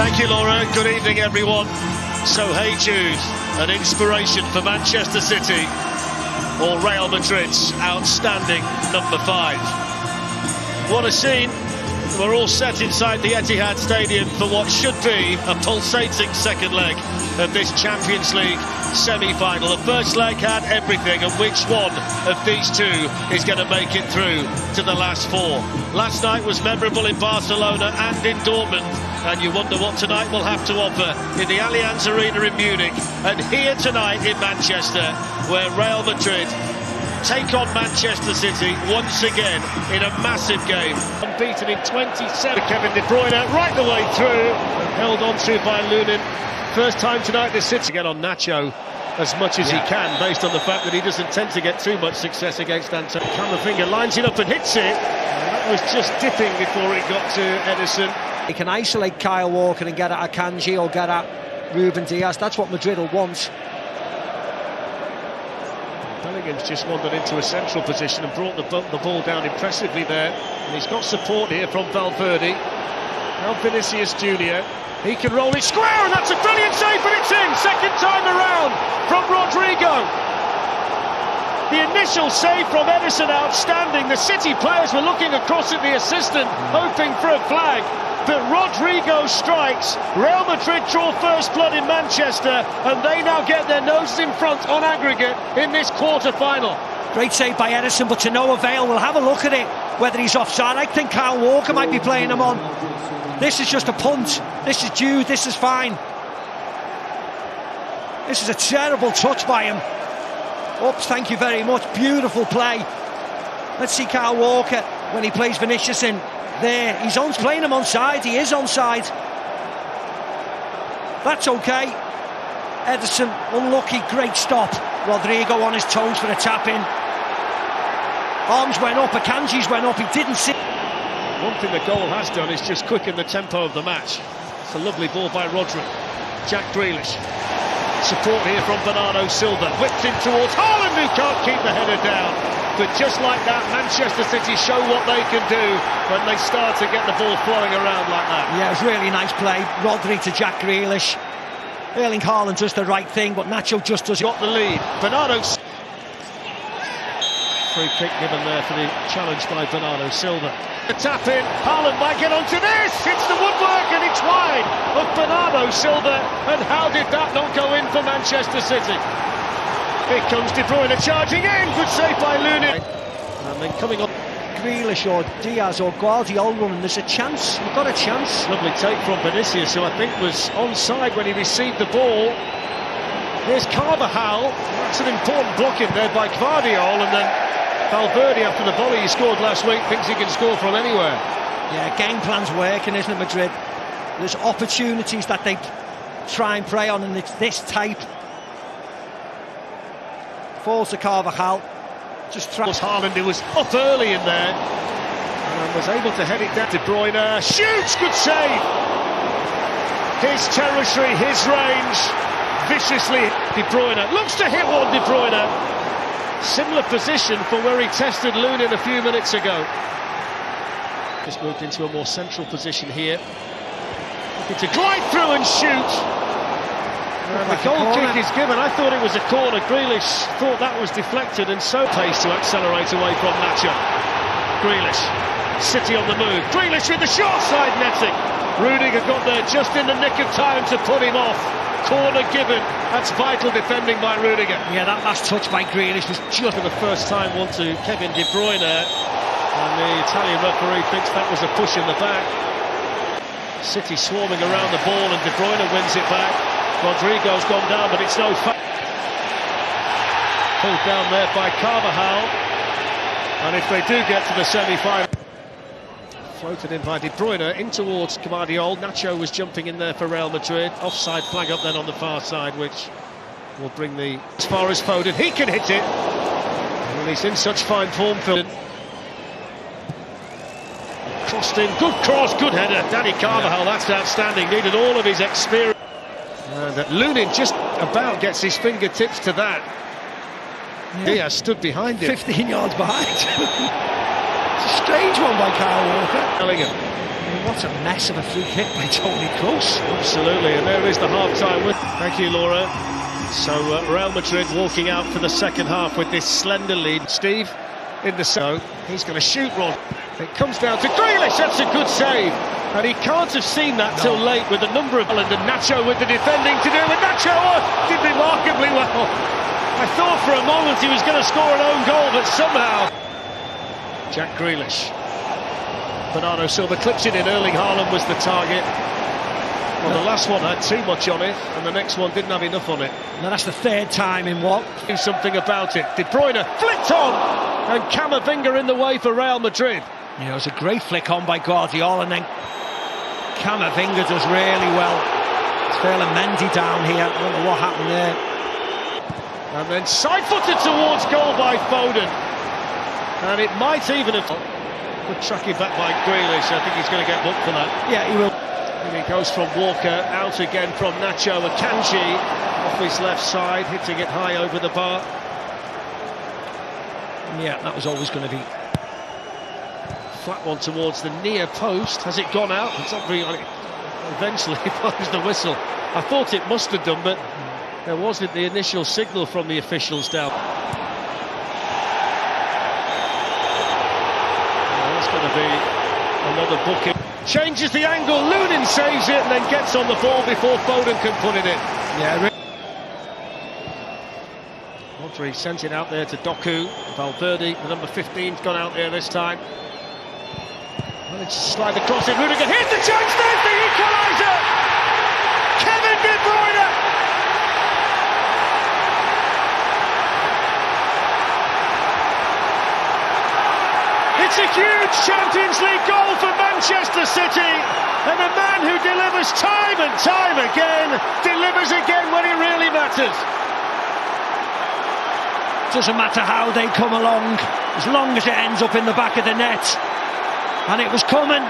Thank you, Laura. Good evening, everyone. So, hey Jude, an inspiration for Manchester City or Real Madrid's outstanding number 5. What a scene. We're all set inside the Etihad Stadium for what should be a pulsating second leg of this Champions League semi-final. The first leg had everything, and which one of these two is going to make it through to the last 4? Last night was memorable in Barcelona and in Dortmund, and you wonder what tonight will have to offer in the Allianz Arena in Munich, and here tonight in Manchester, where Real Madrid take on Manchester City once again in a massive game. Unbeaten in 27. Kevin De Bruyne right the way through, held on to by Lunin. First time tonight this City get on Nacho as much as he can, based on the fact that he doesn't tend to get too much success against Antonio. Camavinga lines it up and hits it. That was just dipping before it got to Edison. He can isolate Kyle Walker and get at Akanji or get at Ruben Diaz. That's what Madrid will want. Bellingham's just wandered into a central position and brought the ball down impressively there. And he's got support here from Valverde. Now Vinicius Jr. He can roll it square, and that's a brilliant save, but it's in. Second time around from Rodrigo. The initial save from Edison, outstanding. The City players were looking across at the assistant, hoping for a flag. But Rodrigo strikes. Real Madrid draw first blood in Manchester, and they now get their noses in front on aggregate in this quarter-final. Great save by Edison, but to no avail. We'll have a look at it, whether he's offside. I think Kyle Walker might be playing him on. This is just a punt. This is Jude. This is fine. This is a terrible touch by him. Oops, thank you very much. Beautiful play. Let's see Kyle Walker when he plays Vinicius in. There, he's playing him onside. He is onside. That's okay. Edison, unlucky, great stop. Rodrigo on his toes for a tap-in. Arms went up, Akanji's went up, he didn't see. One thing the goal has done is just quicken the tempo of the match. It's a lovely ball by Rodri. Jack Grealish. Support here from Bernardo Silva. Whipped in towards Haaland, who can't keep the header down. But just like that, Manchester City show what they can do when they start to get the ball flowing around like that. Yeah, it was really nice play. Rodri to Jack Grealish. Erling Haaland does the right thing, but Nacho just does. Got the lead. Bernardo. Free kick given there for the challenge by Bernardo Silva. The tap in. Haaland might get onto this. Hits the woodwork and it's wide of Bernardo Silva. And how did that not go in for Manchester City? Here comes De Bruyne charging in. Good save by Lunin. And then coming on. Grealish or Diaz or Guardiola running, there's a chance. We've got a chance. Lovely take from Vinicius, who I think was onside when he received the ball. Here's Carvajal. That's an important block in there by Guardiola, and then Valverde, after the volley he scored last week, thinks he can score from anywhere. Yeah, game plan's working, isn't it, Madrid? There's opportunities that they try and prey on, and it's this type. Falls to Carvajal. Just Haaland, who was up early in there and was able to head it down. De Bruyne shoots, good save. His territory, his range, viciously. De Bruyne looks to hit one. De Bruyne, similar position for where he tested Lunin a few minutes ago. Just moved into a more central position here, looking to glide through and shoot. The goal kick is given. I thought it was a corner. Grealish thought that was deflected, and so pace to accelerate away from Nacho. Grealish, City on the move. Grealish with the short side netting. Rudiger got there just in the nick of time to put him off. Corner given. That's vital defending by Rudiger. Yeah, that last touch by Grealish was just for the first time one to Kevin De Bruyne, and the Italian referee thinks that was a push in the back. City swarming around the ball, and De Bruyne wins it back. Rodrigo's gone down, but it's no foul. Pulled down there by Carvajal. And if they do get to the semi-final, floated in by De Bruyne in towards Guardiola. Nacho was jumping in there for Real Madrid. Offside flag up then on the far side, which will bring the as far as Foden. He can hit it. And he's in such fine form, Phil. Crossed in, good cross, good header. Danny Carvajal, that's outstanding. Needed all of his experience. And Lunin just about gets his fingertips to that. Yeah. Diaz stood behind him. 15 yards behind. It's a strange one by Kyle Walker. Bellingham. what a mess of a free kick by Toni Kroos. Absolutely, and there is the half-time win. Thank you, Laura. So Real Madrid walking out for the second half with this slender lead. Steve in the zone. He's going to shoot, Rod. It comes down to Grealish. That's a good save. And he can't have seen that till late with a number of... And Nacho with the defending to do. And Nacho did remarkably well. I thought for a moment he was going to score an own goal, but somehow... Jack Grealish. Bernardo Silva clips it in. Erling Haaland was the target. Well, the last one had too much on it, and the next one didn't have enough on it. Now that's the third time in what? Do something about it. De Bruyne flicked on, and Camavinga in the way for Real Madrid. Yeah, it was a great flick on by Guardiola, and then Camavinga does really well. It's failing Mendy down here. I don't know what happened there. And then side-footed towards goal by Foden. And it might even have... Good tracking back by Grealish. I think he's going to get booked for that. Yeah, he will. And he goes from Walker, out again from Nacho. Akanji off his left side, hitting it high over the bar. Yeah, that was always going to be... Flat one towards the near post. Has it gone out? It's not really on it. Eventually blows the whistle. I thought it must have done, but there wasn't the initial signal from the officials down. That's going to be another booking. Changes the angle, Lunin saves it and then gets on the ball before Foden can put it in. Yeah. Rodri sent it out there to Doku. Valverde, the number 15's gone out there this time. Managed to slide across it, Rudiger, here's the chance, there's the equaliser! Kevin De Bruyne! It's a huge Champions League goal for Manchester City, and a man who delivers time and time again, delivers again when it really matters. Doesn't matter how they come along, as long as it ends up in the back of the net. And it was coming.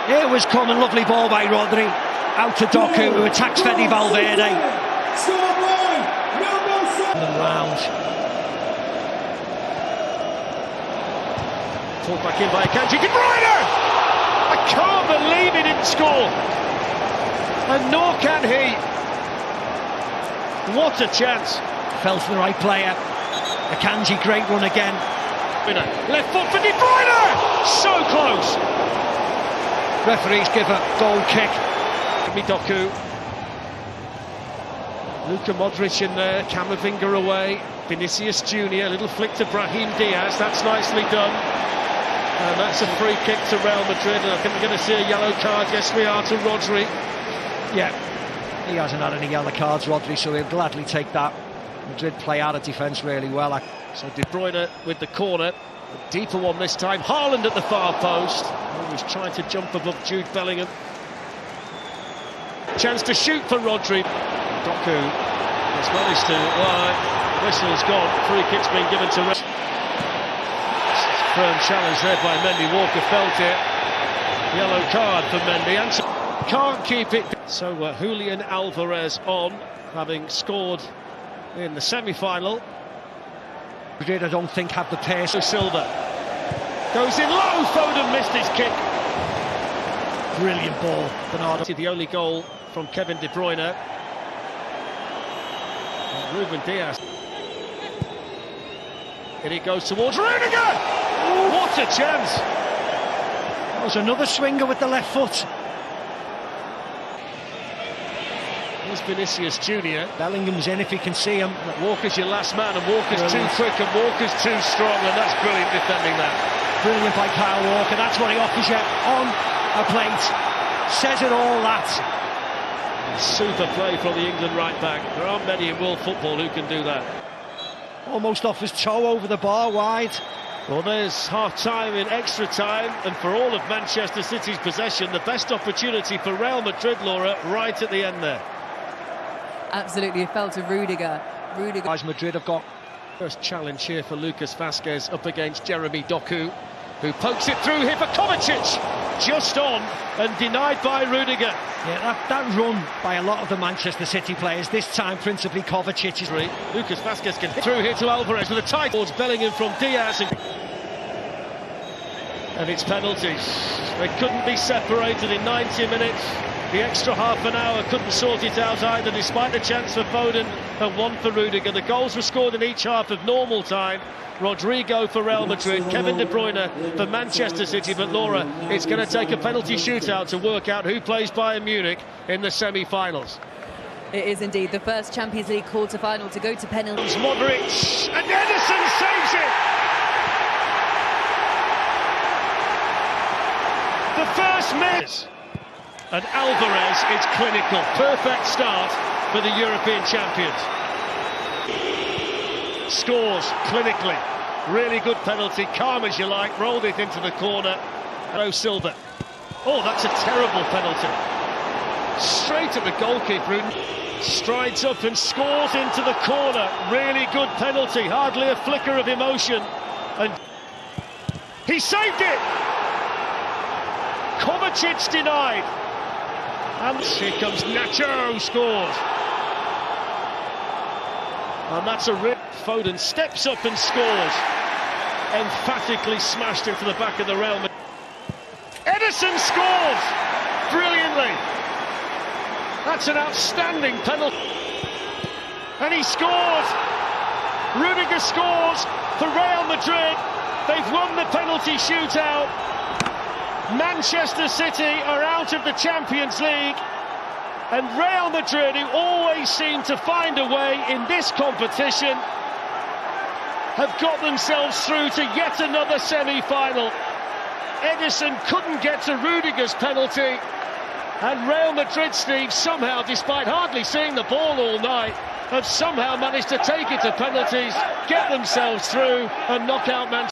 It was coming. Lovely ball by Rodri. Out to Doku, who attacks Fede Valverde. And round. Pulled back in by Akanji. De Bruyne! I can't believe he didn't score. And nor can he. What a chance. Fell for the right player. Akanji, great run again. Left foot for De Bruyne! So close! Referees give a goal kick. Doku. Luka Modric in there, Camavinga away. Vinicius Junior, little flick to Brahim Diaz, that's nicely done. And that's a free kick to Real Madrid, and I think we're going to see a yellow card. Yes, we are, to Rodri. Yeah, he hasn't had any yellow cards, Rodri, so he'll gladly take that. Madrid play out of defence really well. So De Bruyne with the corner, a deeper one this time. Haaland at the far post. Oh, he's trying to jump above Jude Bellingham. Chance to shoot for Rodri. Doku has managed to... whistle's gone. Free kick's been given to... Firm challenge there by Mendy. Walker felt it. Yellow card for Mendy. And can't keep it. So Julian Alvarez on, having scored in the semi-final. Madrid, I don't think, have the pace. So Silva goes in low. Foden missed his kick. Brilliant ball, Bernardo. The only goal from Kevin De Bruyne. And Ruben Diaz. And he goes towards Rudiger. What a chance! That was another swinger with the left foot. Here's Vinicius Junior. Bellingham's in if he can see him. Walker's your last man, and Walker's too quick, and Walker's too strong, and that's brilliant defending that. Brilliant by Kyle Walker. That's what he offers you on a plate. Says it all, that. Super play from the England right back. There aren't many in world football who can do that. Almost off his toe over the bar, wide. Well, there's half-time in extra time, and for all of Manchester City's possession, the best opportunity for Real Madrid, Laura, right at the end there. Absolutely, it fell to Rudiger. Madrid have got first challenge here for Lucas Vazquez up against Jeremy Doku, who pokes it through here for Kovacic, just on and denied by Rudiger. Yeah, that run by a lot of the Manchester City players, this time principally Kovacic. Lucas Vazquez can hit through here to Alvarez with a tight towards Bellingham from Diaz. And it's penalties. They couldn't be separated in 90 minutes. The extra half an hour couldn't sort it out either, despite the chance for Foden and one for Rudiger. The goals were scored in each half of normal time. Rodrigo for Real Madrid, Kevin De Bruyne for Manchester City. But Laura, it's going to take a penalty shootout to work out who plays Bayern Munich in the semi-finals. It is indeed the first Champions League quarter-final to go to penalties. Modric, and Ederson saves it! The first miss! And Alvarez is clinical. Perfect start for the European champions. Scores clinically. Really good penalty, calm as you like, rolled it into the corner. Oh, Silva. Oh, that's a terrible penalty. Straight at the goalkeeper. Strides up and scores into the corner. Really good penalty, hardly a flicker of emotion. And he saved it! Kovacic denied. And here comes Nacho, who scores. And that's a rip. Foden steps up and scores. Emphatically smashed into the back of the Real Madrid. Ederson scores! Brilliantly. That's an outstanding penalty. And he scores! Rudiger scores for Real Madrid. They've won the penalty shootout. Manchester City are out of the Champions League, and Real Madrid, who always seem to find a way in this competition, have got themselves through to yet another semi-final. Ederson couldn't get to Rudiger's penalty, and Real Madrid, Steve, somehow, despite hardly seeing the ball all night, have somehow managed to take it to penalties, get themselves through and knock out Manchester.